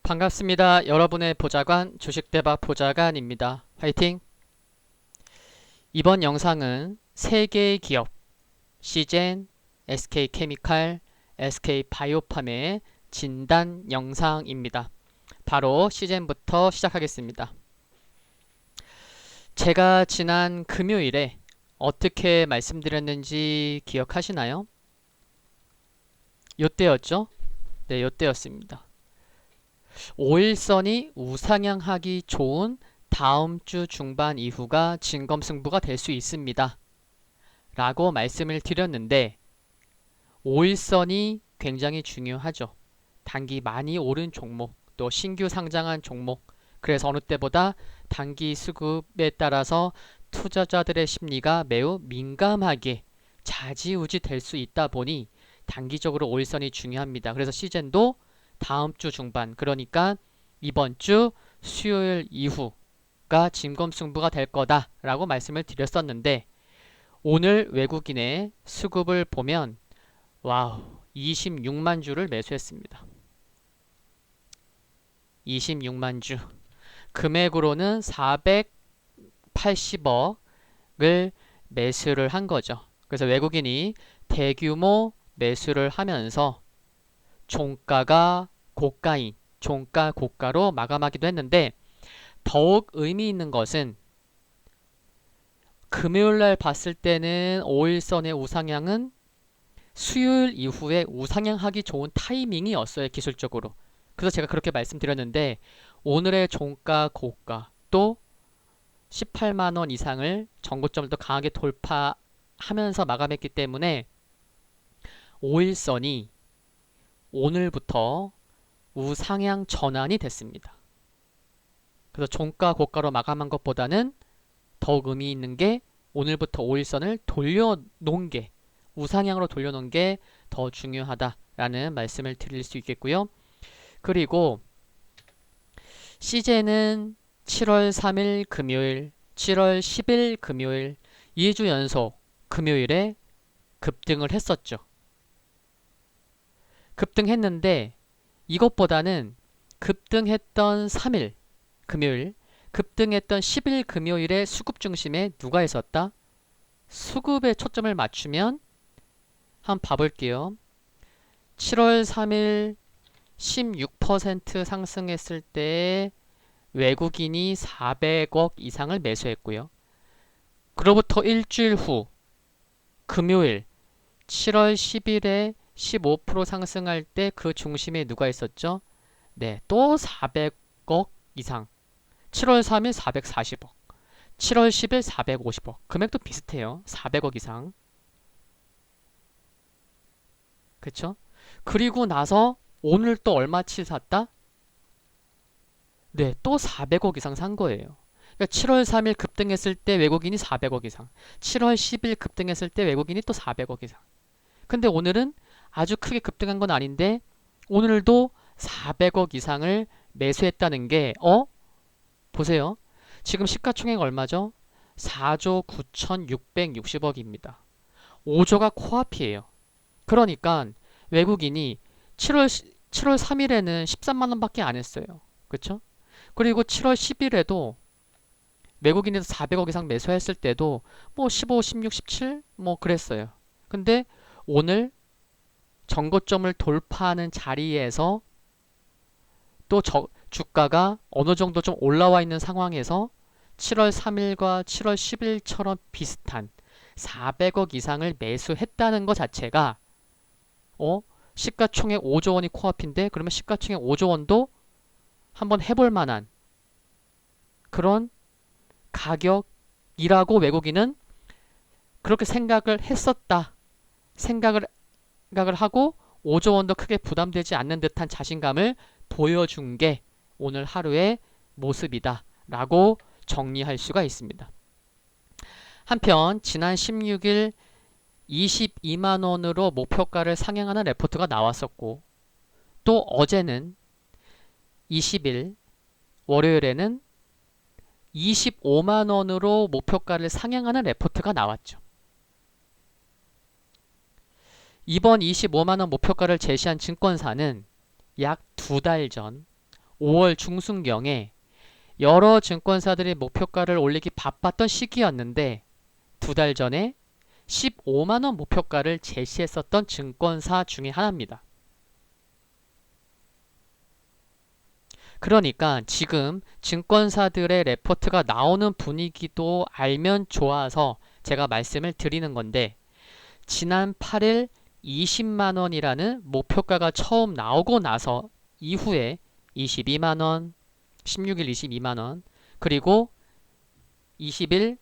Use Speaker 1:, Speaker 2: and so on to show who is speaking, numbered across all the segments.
Speaker 1: 반갑습니다. 여러분의 보좌관 주식대박 보좌관입니다. 화이팅! 이번 영상은 3개의 기업 시젠, SK케미칼, SK바이오팜의 진단 영상입니다. 바로 시젠부터 시작하겠습니다. 제가 지난 금요일에 어떻게 말씀드렸는지 기억하시나요? 요때였죠? 네, 요때였습니다. 5일선이 우상향하기 좋은 다음 주 중반 이후가 진검승부가 될 수 있습니다. 라고 말씀을 드렸는데 5일선이 굉장히 중요하죠. 단기 많이 오른 종목, 또 신규 상장한 종목, 그래서 어느 때보다 단기 수급에 따라서 투자자들의 심리가 매우 민감하게 좌지우지 될 수 있다 보니 단기적으로 5일선이 중요합니다. 그래서 시젠도 다음 주 중반, 그러니까 이번 주 수요일 이후가 진검승부가 될 거다라고 말씀을 드렸었는데 오늘 외국인의 수급을 보면 와우, 26만 주를 매수했습니다. 26만 주. 금액으로는 480억을 매수를 한 거죠. 그래서 외국인이 대규모 매수를 하면서 종가가 고가인, 종가 고가로 마감하기도 했는데 더욱 의미 있는 것은 금요일날 봤을 때는 5일선의 우상향은 수요일 이후에 우상향하기 좋은 타이밍이었어요, 기술적으로. 그래서 제가 그렇게 말씀드렸는데 오늘의 종가 고가 또 18만원 이상을 전고점을 또 강하게 돌파하면서 마감했기 때문에 5일선이 오늘부터 우상향 전환이 됐습니다. 그래서 종가 고가로 마감한 것보다는 더욱 의미 있는 게 오늘부터 5일선을 돌려놓은 게, 우상향으로 돌려놓은 게 더 중요하다라는 말씀을 드릴 수 있겠고요. 그리고 시제는 7월 3일 금요일, 7월 10일 금요일 2주 연속 금요일에 급등을 했었죠. 급등했는데 이것보다는 급등했던 3일 금요일, 급등했던 10일 금요일에 수급 중심에 누가 있었다? 수급에 초점을 맞추면 한번 봐볼게요. 7월 3일 16% 상승했을 때 외국인이 400억 이상을 매수했고요. 그로부터 일주일 후 금요일 7월 10일에 15% 상승할 때 그 중심에 누가 있었죠? 네, 또 400억 이상. 7월 3일 440억, 7월 10일 450억. 금액도 비슷해요. 400억 이상. 그쵸? 그리고 나서 오늘 또 얼마치 샀다? 네, 또 400억 이상 산 거예요. 그러니까 7월 3일 급등했을 때 외국인이 400억 이상, 7월 10일 급등했을 때 외국인이 또 400억 이상. 근데 오늘은 아주 크게 급등한 건 아닌데 오늘도 400억 이상을 매수했다는 게 보세요. 지금 시가총액 얼마죠? 4조 9,660억입니다. 5조가 코앞이에요. 그러니까 외국인이 7월 3일에는 13만원 밖에 안 했어요. 그쵸? 그리고 7월 10일에도 외국인에서 400억 이상 매수했을 때도 뭐 15, 16, 17 뭐 그랬어요. 근데 오늘 전고점을 돌파하는 자리에서 또 주가가 어느 정도 좀 올라와 있는 상황에서 7월 3일과 7월 10일처럼 비슷한 400억 이상을 매수했다는 것 자체가 시가총액 5조 원이 코앞인데 그러면 시가총액 5조 원도 한번 해볼 만한 그런 가격이라고 외국인은 그렇게 생각을 했었다. 생각을 하고 5조 원도 크게 부담되지 않는 듯한 자신감을 보여준 게 오늘 하루의 모습이다 라고 정리할 수가 있습니다. 한편 지난 16일 22만원으로 목표가를 상향하는 레포트가 나왔었고 또 어제는 20일 월요일에는 25만원으로 목표가를 상향하는 레포트가 나왔죠. 이번 25만원 목표가를 제시한 증권사는 약 2달 전 5월 중순경에 여러 증권사들이 목표가를 올리기 바빴던 시기였는데 2달 전에 15만원 목표가를 제시했었던 증권사 중에 하나입니다. 그러니까 지금 증권사들의 레포트가 나오는 분위기도 알면 좋아서 제가 말씀을 드리는 건데, 지난 8일 20만원이라는 목표가가 처음 나오고 나서 이후에 22만원, 16일 22만원, 그리고 20일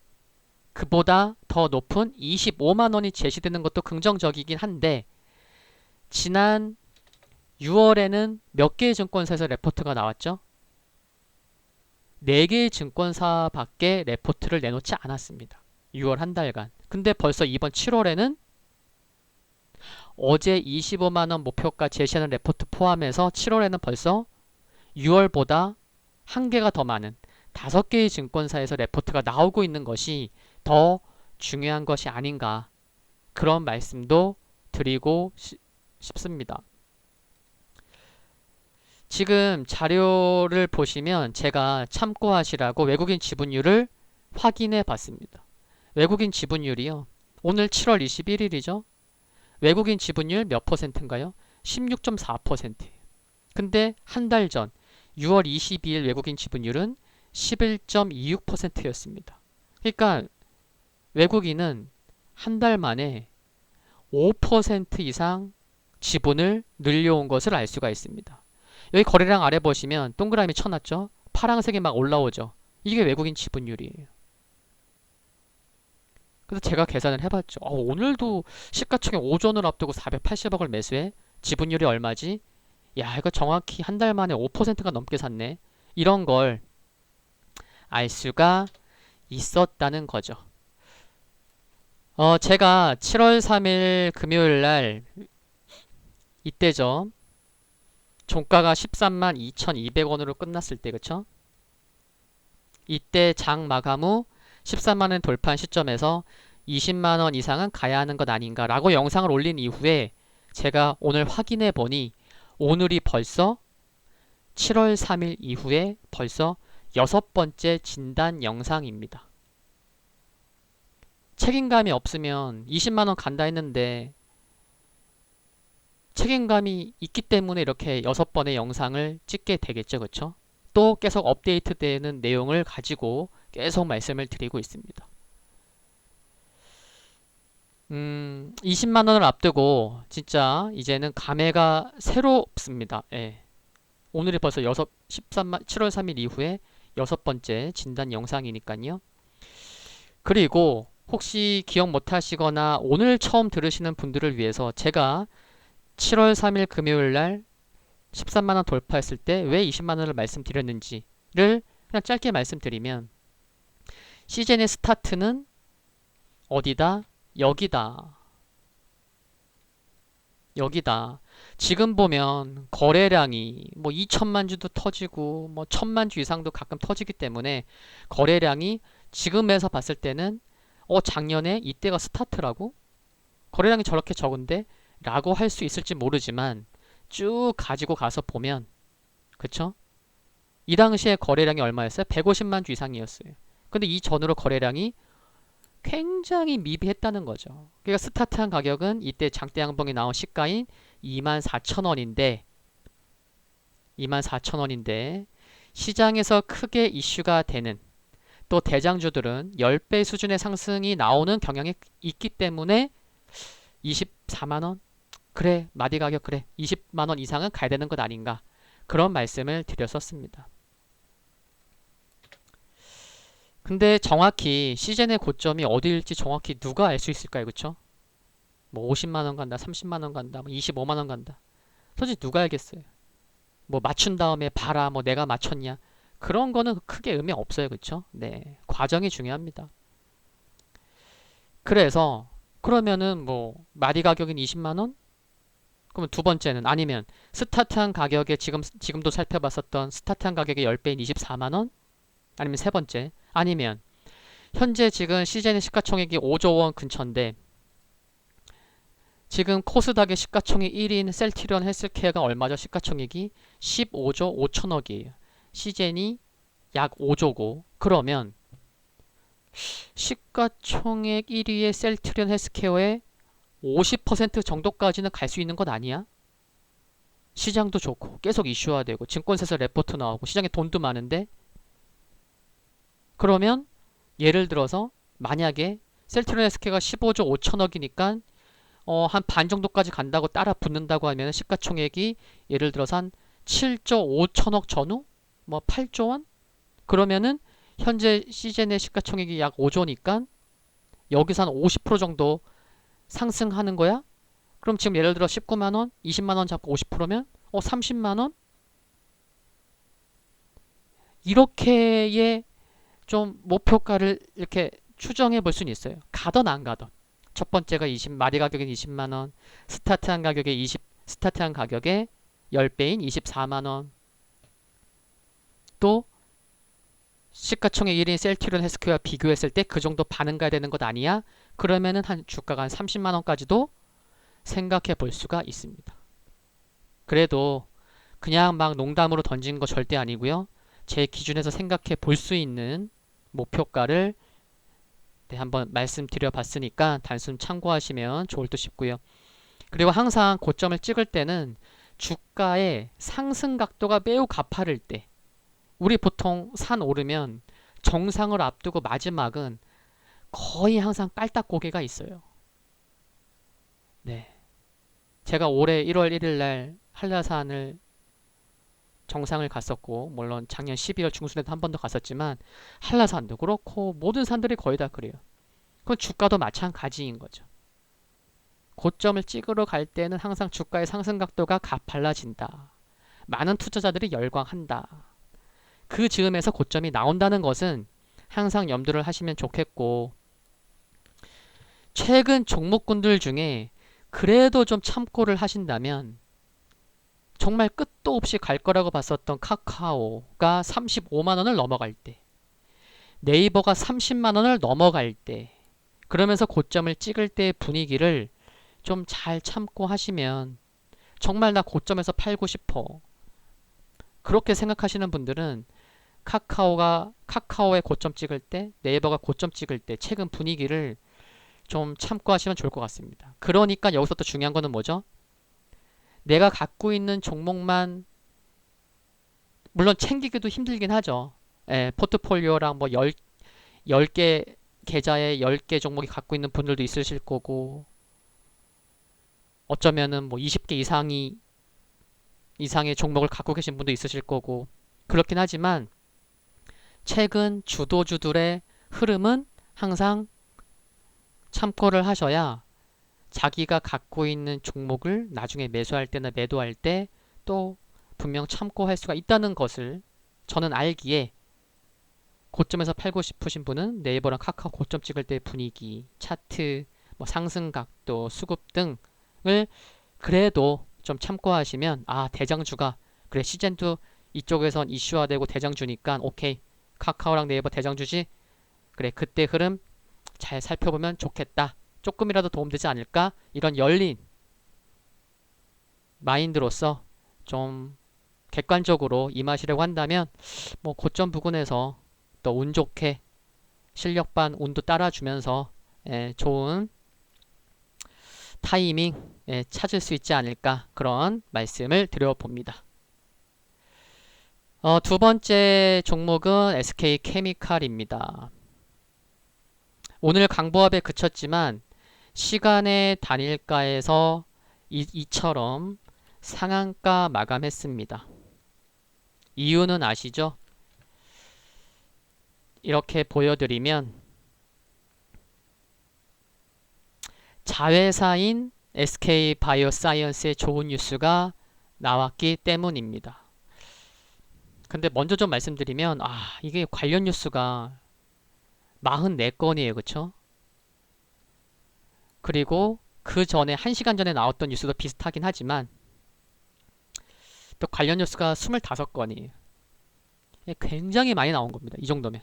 Speaker 1: 그보다 더 높은 25만원이 제시되는 것도 긍정적이긴 한데, 지난 6월에는 몇 개의 증권사에서 레포트가 나왔죠? 4개의 증권사밖에 레포트를 내놓지 않았습니다. 6월 한 달간. 근데 벌써 이번 7월에는 어제 25만원 목표가 제시하는 레포트 포함해서 7월에는 벌써 6월보다 1개가 더 많은 5개의 증권사에서 레포트가 나오고 있는 것이 더 중요한 것이 아닌가, 그런 말씀도 드리고 싶습니다. 지금 자료를 보시면 제가 참고하시라고 외국인 지분율을 확인해 봤습니다. 외국인 지분율이요, 오늘 7월 21일이죠. 외국인 지분율 몇 퍼센트인가요? 16.4%예요. 근데 한 달 전 6월 22일 외국인 지분율은 11.26%였습니다. 그러니까 외국인은 한 달 만에 5% 이상 지분을 늘려온 것을 알 수가 있습니다. 여기 거래량 아래 보시면 동그라미 쳐놨죠? 파란색이 막 올라오죠? 이게 외국인 지분율이에요. 그래서 제가 계산을 해봤죠. 오늘도 시가총액 오전을 앞두고 480억을 매수해? 지분율이 얼마지? 야, 이거 정확히 한 달 만에 5%가 넘게 샀네. 이런 걸 알 수가 있었다는 거죠. 제가 7월 3일 금요일 날 이때죠. 종가가 13만 2,200원으로 끝났을 때, 그쵸? 이때 장 마감 후 13만원 돌파한 시점에서 20만원 이상은 가야 하는 것 아닌가 라고 영상을 올린 이후에 제가 오늘 확인해 보니 오늘이 벌써 7월 3일 이후에 벌써 6번째 진단 영상입니다. 책임감이 없으면 20만원 간다 했는데 책임감이 있기 때문에 이렇게 6번의 영상을 찍게 되겠죠. 그쵸? 또 계속 업데이트되는 내용을 가지고 계속 말씀을 드리고 있습니다. 20만원을 앞두고 진짜 이제는 감회가 새롭습니다. 예. 오늘이 벌써 7월 3일 이후에 6번째 진단 영상이니까요. 그리고 혹시 기억 못하시거나 오늘 처음 들으시는 분들을 위해서 제가 7월 3일 금요일 날 13만원 돌파했을 때 왜 20만원을 말씀드렸는지를 그냥 짧게 말씀드리면, 시즌의 스타트는 어디다? 여기다. 여기다. 지금 보면 거래량이 뭐 2천만 주도 터지고 뭐 1,000만 주 이상도 가끔 터지기 때문에 거래량이 지금에서 봤을 때는 작년에 이때가 스타트라고? 거래량이 저렇게 적은데? 라고 할 수 있을지 모르지만 쭉 가지고 가서 보면, 그쵸? 이 당시에 거래량이 얼마였어요? 150만 주 이상이었어요. 근데 이 전으로 거래량이 굉장히 미비했다는 거죠. 그러니까 스타트한 가격은 이때 장대 양봉이 나온 시가인 24,000원인데 24,000원인데 시장에서 크게 이슈가 되는, 또 대장주들은 10배 수준의 상승이 나오는 경향이 있기 때문에 24만원? 그래, 마디 가격 그래, 20만원 이상은 가야 되는 것 아닌가, 그런 말씀을 드렸었습니다. 근데 정확히 시즌의 고점이 어디일지 정확히 누가 알 수 있을까요? 그쵸? 뭐 50만원 간다, 30만원 간다, 뭐 25만원 간다. 솔직히 누가 알겠어요? 뭐 맞춘 다음에 봐라, 뭐 내가 맞췄냐, 그런 거는 크게 의미 없어요. 그쵸? 네, 과정이 중요합니다. 그래서 그러면은 뭐 마디 가격인 20만원? 그러면 두 번째는, 아니면 스타트한 가격에 지금도 살펴봤었던 스타트한 가격의 10배인 24만원? 아니면 세 번째, 아니면 현재 지금 시즌의 시가총액이 5조 원 근처인데 지금 코스닥의 시가총액 1위인 셀트리온 헬스케어가 얼마죠? 시가총액이 15조 5천억이에요. 시젠이 약 5조고 그러면 시가총액 1위의 셀트리온 헬스케어의 50% 정도까지는 갈 수 있는 것 아니야? 시장도 좋고 계속 이슈화되고 증권사에서 레포트 나오고 시장에 돈도 많은데 그러면 예를 들어서 만약에 셀트리온 헬스케어가 15조 5천억이니까 한 반 정도까지 간다고 따라 붙는다고 하면 시가총액이 예를 들어서 한 7조 5천억 전후? 뭐 8조 원? 그러면은 현재 시젠의 시가총액이 약 5조니까 여기서 한 50% 정도 상승하는 거야? 그럼 지금 예를 들어 19만원, 20만원 잡고 50%면 30만원? 이렇게의 좀 목표가를 이렇게 추정해 볼 수는 있어요. 가던 안 가던. 첫 번째가 마리 가격은 20만원, 스타트한 가격의 10배인 24만원. 또 시가총액 1위인 셀트리온 헬스케어와 비교했을 때 그 정도 반응 가야 되는 것 아니야? 그러면은 한 주가가 한 30만원까지도 생각해 볼 수가 있습니다. 그래도 그냥 막 농담으로 던진 거 절대 아니고요. 제 기준에서 생각해 볼 수 있는 목표가를 한번 말씀드려 봤으니까 단순 참고하시면 좋을 듯 싶고요. 그리고 항상 고점을 찍을 때는 주가의 상승 각도가 매우 가파를 때 우리 보통 산 오르면 정상을 앞두고 마지막은 거의 항상 깔딱고개가 있어요. 네. 제가 올해 1월 1일 날 한라산을 정상을 갔었고 물론 작년 12월 중순에도 한 번 더 갔었지만 한라산도 그렇고 모든 산들이 거의 다 그래요. 그건 주가도 마찬가지인 거죠. 고점을 찍으러 갈 때는 항상 주가의 상승 각도가 가팔라진다. 많은 투자자들이 열광한다. 그 즈음에서 고점이 나온다는 것은 항상 염두를 하시면 좋겠고 최근 종목군들 중에 그래도 좀 참고를 하신다면 정말 끝도 없이 갈 거라고 봤었던 카카오가 35만원을 넘어갈 때 네이버가 30만원을 넘어갈 때 그러면서 고점을 찍을 때의 분위기를 좀 잘 참고 하시면 정말 나 고점에서 팔고 싶어 그렇게 생각하시는 분들은 카카오의 고점 찍을 때 네이버가 고점 찍을 때 최근 분위기를 좀 참고하시면 좋을 것 같습니다. 그러니까 여기서 또 중요한 거는 뭐죠? 내가 갖고 있는 종목만 물론 챙기기도 힘들긴 하죠. 포트폴리오랑 뭐 10개 계좌에 10개 종목이 갖고 있는 분들도 있으실 거고 어쩌면은 뭐 20개 이상의 종목을 갖고 계신 분도 있으실 거고 그렇긴 하지만 최근 주도주들의 흐름은 항상 참고를 하셔야 자기가 갖고 있는 종목을 나중에 매수할 때나 매도할 때 또 분명 참고할 수가 있다는 것을 저는 알기에 고점에서 팔고 싶으신 분은 네이버랑 카카오 고점 찍을 때 분위기, 차트, 뭐 상승 각도, 수급 등을 그래도 좀 참고하시면 대장주가 그래 시젠도 이쪽에선 이슈화되고 대장주니까 오케이 카카오랑 네이버 대장주지 그래 그때 흐름 잘 살펴보면 좋겠다 조금이라도 도움되지 않을까 이런 열린 마인드로서 좀 객관적으로 임하시려고 한다면 뭐 고점 부근에서 또 운 좋게 실력 반 운도 따라주면서 좋은 타이밍 찾을 수 있지 않을까 그런 말씀을 드려봅니다. 두 번째 종목은 SK케미칼입니다. 오늘 강보합에 그쳤지만 시간의 단일가에서 이처럼 상한가 마감했습니다. 이유는 아시죠? 이렇게 보여드리면 자회사인 SK바이오사이언스의 좋은 뉴스가 나왔기 때문입니다. 근데 먼저 좀 말씀드리면 이게 관련 뉴스가 44건이에요. 그쵸? 그리고 그 전에 1시간 전에 나왔던 뉴스도 비슷하긴 하지만 또 관련 뉴스가 25건이에요. 굉장히 많이 나온 겁니다. 이 정도면.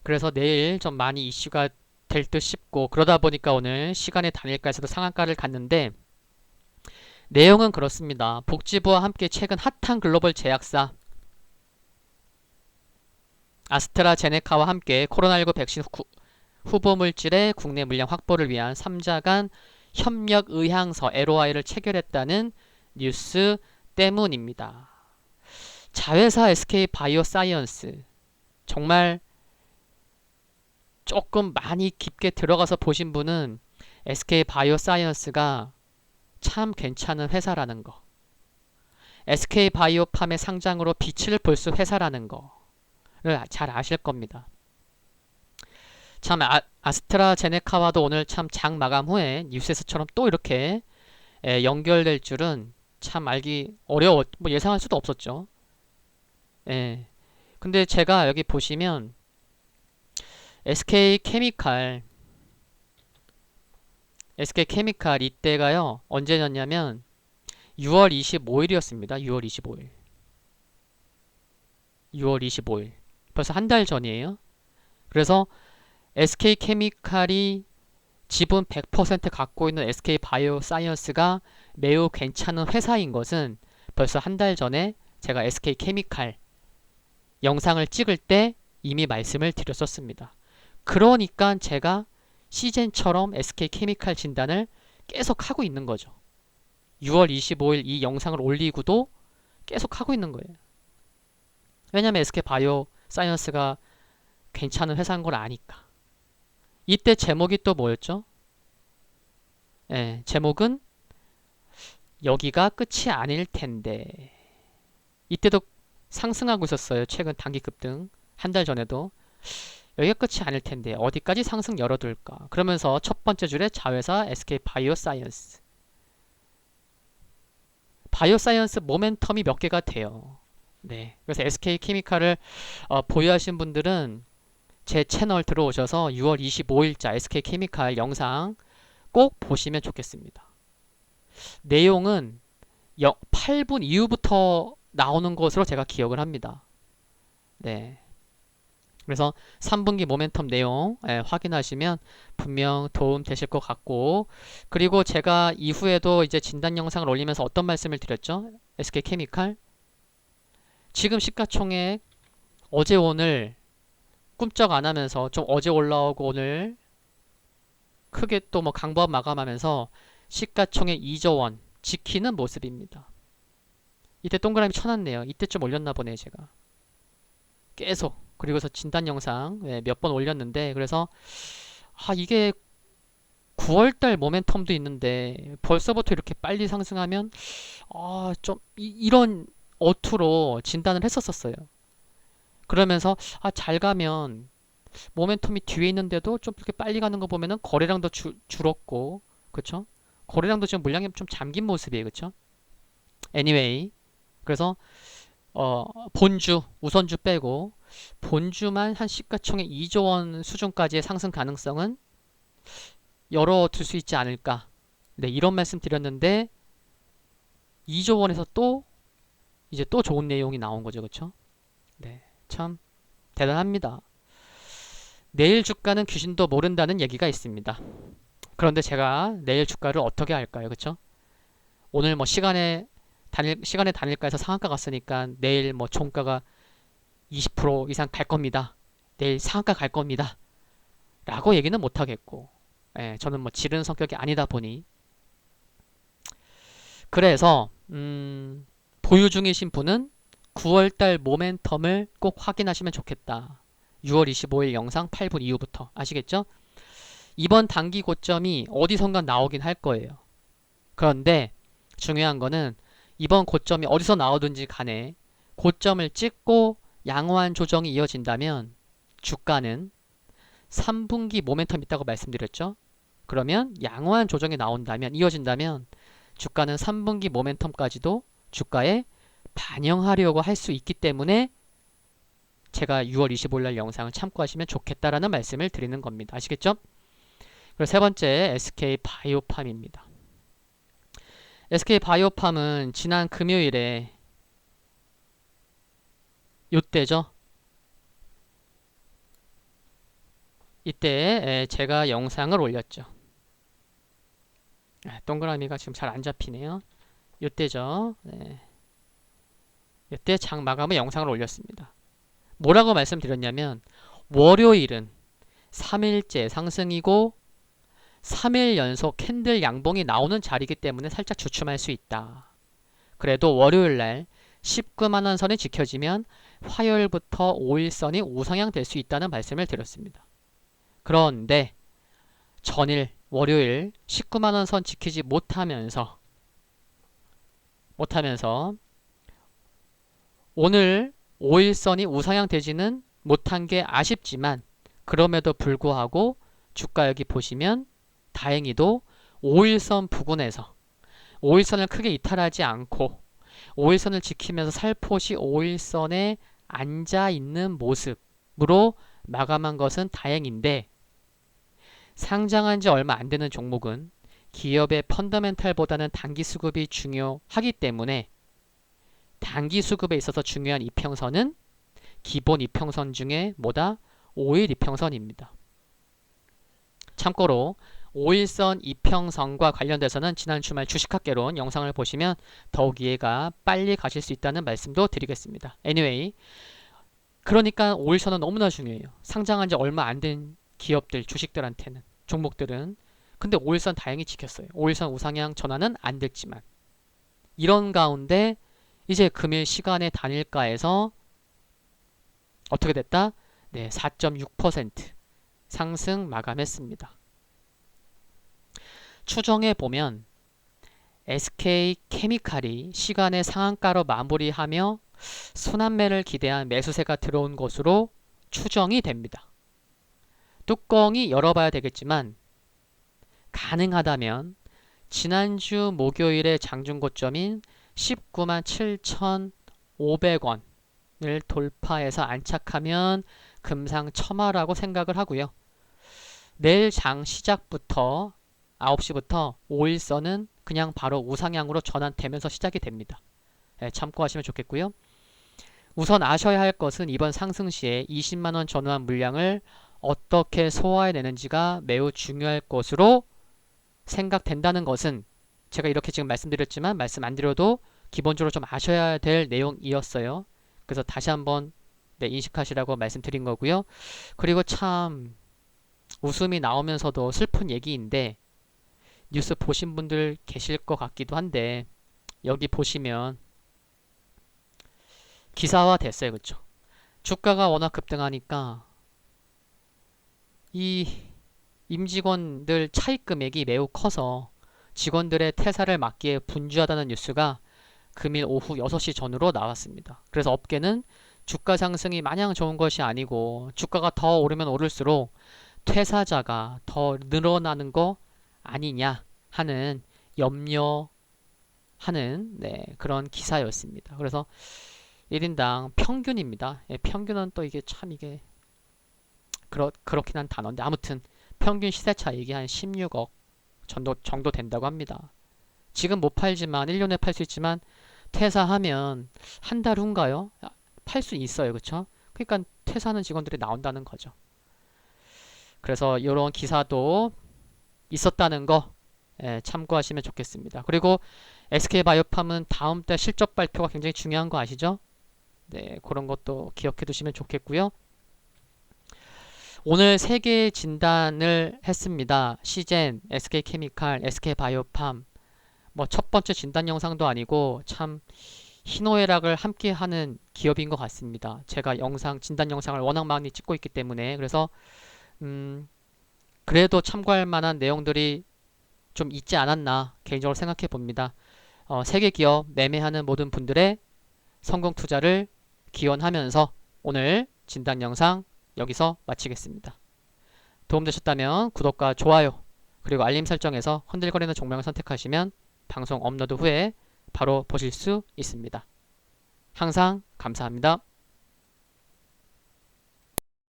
Speaker 1: 그래서 내일 좀 많이 이슈가 될 듯 싶고 그러다 보니까 오늘 시간의 단일가에서도 상한가를 갔는데 내용은 그렇습니다. 복지부와 함께 최근 핫한 글로벌 제약사 아스트라제네카와 함께 코로나19 백신 후보 물질의 국내 물량 확보를 위한 3자 간 협력 의향서 LOI를 체결했다는 뉴스 때문입니다. 자회사 SK바이오사이언스 정말 조금 많이 깊게 들어가서 보신 분은 SK바이오사이언스가 참 괜찮은 회사라는 거, SK바이오팜의 상장으로 빛을 볼 수 회사라는 거를 잘 아실 겁니다. 참 아스트라제네카와도 오늘 참 장 마감 후에 뉴스에서처럼 또 이렇게 연결될 줄은 참 알기 어려워, 뭐 예상할 수도 없었죠. 예. 근데 제가 여기 보시면 SK케미칼 이때가요 언제였냐면 6월 25일이었습니다. 6월 25일 벌써 한 달 전이에요. 그래서 SK케미칼이 지분 100% 갖고 있는 SK바이오사이언스가 매우 괜찮은 회사인 것은 벌써 한 달 전에 제가 SK케미칼 영상을 찍을 때 이미 말씀을 드렸었습니다. 그러니까 제가 시젠처럼 SK케미칼 진단을 계속 하고 있는 거죠. 6월 25일 이 영상을 올리고도 계속 하고 있는 거예요. 왜냐면 SK바이오사이언스가 괜찮은 회사인 걸 아니까. 이때 제목이 또 뭐였죠? 제목은 여기가 끝이 아닐 텐데. 이때도 상승하고 있었어요. 최근 단기 급등. 한 달 전에도. 여기가 끝이 아닐 텐데 어디까지 상승 열어둘까? 그러면서 첫 번째 줄에 자회사 SK바이오사이언스. 바이오사이언스 모멘텀이 몇 개가 돼요. 네. 그래서 SK케미칼을 보유하신 분들은 제 채널 들어오셔서 6월 25일자 SK케미칼 영상 꼭 보시면 좋겠습니다. 내용은 8분 이후부터 나오는 것으로 제가 기억을 합니다. 네. 그래서 3분기 모멘텀 내용 확인하시면 분명 도움 되실 것 같고, 그리고 제가 이후에도 이제 진단 영상을 올리면서 어떤 말씀을 드렸죠? SK케미칼 지금 시가총액 어제 오늘 꿈쩍 안 하면서 좀 어제 올라오고 오늘 크게 또 뭐 강보합 마감하면서 시가총액 2조 원 지키는 모습입니다. 이때 동그라미 쳐놨네요. 이때 좀 올렸나 보네 제가. 계속. 그리고서 진단 영상 몇 번 올렸는데, 그래서 이게 9월달 모멘텀도 있는데 벌써부터 이렇게 빨리 상승하면 좀 이런 어투로 진단을 했었어요. 그러면서 잘 가면 모멘텀이 뒤에 있는데도 좀 이렇게 빨리 가는 거 보면은 거래량도 줄었고, 그쵸? 거래량도 지금 물량이 좀 잠긴 모습이에요, 그쵸? anyway, 그래서 본주 우선주 빼고 본주만 한 시가총액 2조 원 수준까지의 상승 가능성은 열어둘 수 있지 않을까. 네, 이런 말씀 드렸는데 2조 원에서 또 이제 또 좋은 내용이 나온 거죠, 그쵸? 네, 참 대단합니다. 내일 주가는 귀신도 모른다는 얘기가 있습니다. 그런데 제가 내일 주가를 어떻게 할까요, 그쵸? 오늘 뭐 시간의 단일가에서 상한가 갔으니까 내일 뭐 종가가 20% 이상 갈 겁니다. 내일 상한가 갈 겁니다. 라고 얘기는 못 하겠고, 저는 뭐 지르는 성격이 아니다 보니. 그래서 보유 중이신 분은 9월달 모멘텀을 꼭 확인하시면 좋겠다. 6월 25일 영상 8분 이후부터 아시겠죠? 이번 단기 고점이 어디선가 나오긴 할 거예요. 그런데 중요한 거는 이번 고점이 어디서 나오든지 간에 고점을 찍고 양호한 조정이 이어진다면 주가는 3분기 모멘텀 있다고 말씀드렸죠. 그러면 양호한 조정이 나온다면, 이어진다면 주가는 3분기 모멘텀까지도 주가에 반영하려고 할 수 있기 때문에 제가 6월 25일 날 영상을 참고하시면 좋겠다라는 말씀을 드리는 겁니다. 아시겠죠? 그리고 세 번째 SK바이오팜입니다. SK바이오팜은 지난 금요일에 요때죠. 이때 제가 영상을 올렸죠. 동그라미가 지금 잘 안 잡히네요. 이때죠. 네. 이때 장 마감의 영상을 올렸습니다. 뭐라고 말씀드렸냐면 월요일은 3일째 상승이고 3일 연속 캔들 양봉이 나오는 자리이기 때문에 살짝 주춤할 수 있다. 그래도 월요일날 19만원 선이 지켜지면 화요일부터 5일선이 우상향 될 수 있다는 말씀을 드렸습니다. 그런데 전일 월요일 19만원 선 지키지 못하면서 오늘 5일선이 우상향 되지는 못한 게 아쉽지만 그럼에도 불구하고 주가 여기 보시면 다행히도 5일선 부근에서 5일선을 크게 이탈하지 않고 5일선을 지키면서 살포시 5일선에 앉아있는 모습으로 마감한 것은 다행인데 상장한 지 얼마 안 되는 종목은 기업의 펀더멘탈보다는 단기 수급이 중요하기 때문에 단기 수급에 있어서 중요한 이평선은 기본 이평선 중에 뭐다? 5일 이평선입니다. 참고로 5일선 이평선과 관련돼서는 지난 주말 주식학개론 영상을 보시면 더욱 이해가 빨리 가실 수 있다는 말씀도 드리겠습니다. Anyway, 그러니까 5일선은 너무나 중요해요. 상장한 지 얼마 안 된 기업들, 주식들한테는, 종목들은. 근데 5일선 다행히 지켰어요. 5일선 우상향 전환은 안 됐지만. 이런 가운데 이제 금일 시간의 단일가에서 어떻게 됐다? 네, 4.6% 상승 마감했습니다. 추정해 보면 SK케미칼이 시간의 상한가로 마무리하며 순환매를 기대한 매수세가 들어온 것으로 추정이 됩니다. 뚜껑이 열어봐야 되겠지만 가능하다면 지난주 목요일의 장중 고점인 19만 7,500원을 돌파해서 안착하면 금상첨화라고 생각을 하고요. 내일 장 시작부터 9시부터 5일선은 그냥 바로 우상향으로 전환되면서 시작이 됩니다. 참고하시면 좋겠고요. 우선 아셔야 할 것은 이번 상승 시에 20만원 전후한 물량을 어떻게 소화해내는지가 매우 중요할 것으로 생각된다는 것은 제가 이렇게 지금 말씀드렸지만 말씀 안 드려도 기본적으로 좀 아셔야 될 내용이었어요. 그래서 다시 한번 인식하시라고 말씀드린 거고요. 그리고 참 웃음이 나오면서도 슬픈 얘기인데 뉴스 보신 분들 계실 것 같기도 한데 여기 보시면 기사화 됐어요. 그쵸? 주가가 워낙 급등하니까 이 임직원들 차익 금액이 매우 커서 직원들의 퇴사를 막기에 분주하다는 뉴스가 금일 오후 6시 전후로 나왔습니다. 그래서 업계는 주가 상승이 마냥 좋은 것이 아니고 주가가 더 오르면 오를수록 퇴사자가 더 늘어나는 거 아니냐 하는 염려하는 그런 기사였습니다. 그래서 1인당 평균입니다. 평균은 또 이게 참 이게 그렇긴 한 단어인데 아무튼 평균 시세 차익이 한 16억 정도 된다고 합니다. 지금 못 팔지만 1년에 팔 수 있지만 퇴사하면 한 달 후인가요? 팔 수 있어요. 그쵸? 그러니까 퇴사하는 직원들이 나온다는 거죠. 그래서 이런 기사도 있었다는 거 참고하시면 좋겠습니다. 그리고 SK바이오팜은 다음 달 실적 발표가 굉장히 중요한 거 아시죠? 네, 그런 것도 기억해 두시면 좋겠고요. 오늘 3개 진단을 했습니다. 시젠, SK케미칼, SK바이오팜. 뭐 첫 번째 진단 영상도 아니고 참 희노애락을 함께 하는 기업인 것 같습니다. 제가 진단 영상을 워낙 많이 찍고 있기 때문에 그래서 그래도 참고할 만한 내용들이 좀 있지 않았나 개인적으로 생각해 봅니다. 세계 기업 매매하는 모든 분들의 성공 투자를 기원하면서 오늘 진단 영상 여기서 마치겠습니다. 도움되셨다면 구독과 좋아요 그리고 알림 설정에서 흔들거리는 종목을 선택하시면 방송 업로드 후에 바로 보실 수 있습니다. 항상 감사합니다.